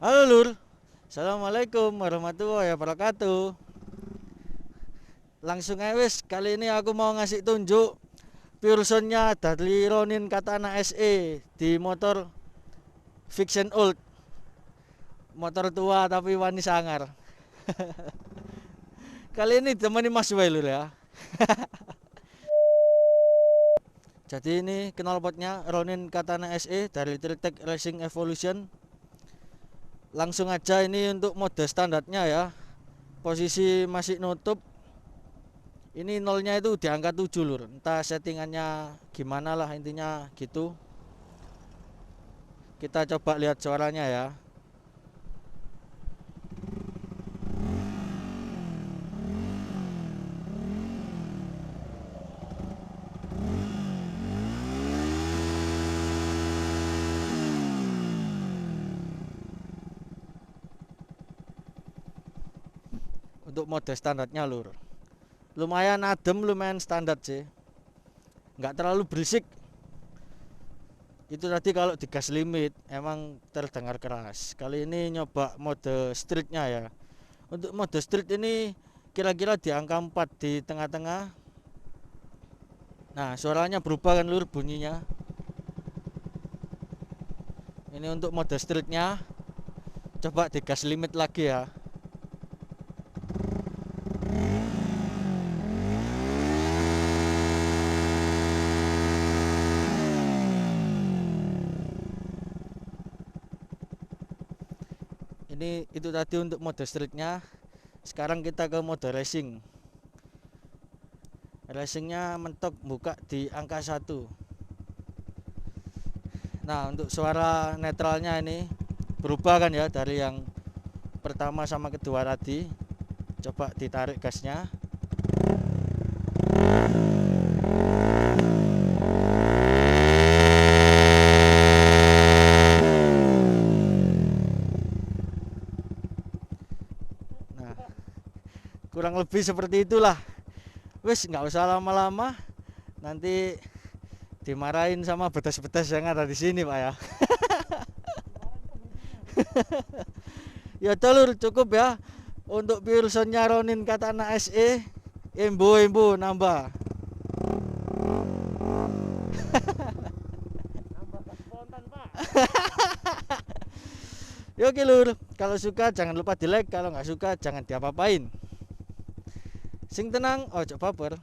Halo Lur, Assalamualaikum warahmatullahi wabarakatuh. Langsung aja wis, kali ini aku mau ngasih tunjuk Purson-nya dari Ronin Katana SE di motor Fiction Old. Motor tua tapi wani sangar. Kali ini temani Mas Wei Lur ya. Jadi ini knalpotnya Ronin Katana SE dari Tritec Racing Evolution. Langsung aja ini untuk mode standarnya ya. Posisi masih nutup. Ini nolnya itu di angka 7 Lur. Entah settingannya gimana lah, intinya gitu. Kita coba lihat suaranya ya. Untuk mode standarnya Lur, lumayan adem, lumayan standar sih, nggak terlalu berisik. Itu tadi kalau di gas limit emang terdengar keras. Kali ini nyoba mode streetnya ya. Untuk mode street ini kira-kira di angka 4 di tengah-tengah. Nah suaranya berubah kan Lur bunyinya. Ini untuk mode streetnya. Coba di gas limit lagi ya. Ini itu tadi untuk mode streetnya. Sekarang kita ke mode racing. Racingnya mentok buka di angka 1. Nah untuk suara netralnya ini berubah kan ya dari yang pertama sama kedua tadi. Coba ditarik gasnya. Nah kurang lebih seperti itulah. Wes nggak usah lama-lama, nanti dimarahin sama betas-betas yang ada di sini Pak ya. Ya telur cukup ya untuk Purson-nya Ronin Katana SE. Embo nambah. Spontan Pak. Yo Lur, kalau suka jangan lupa di like, kalau nggak suka jangan diapa-apain. Sing tenang, ojo baper.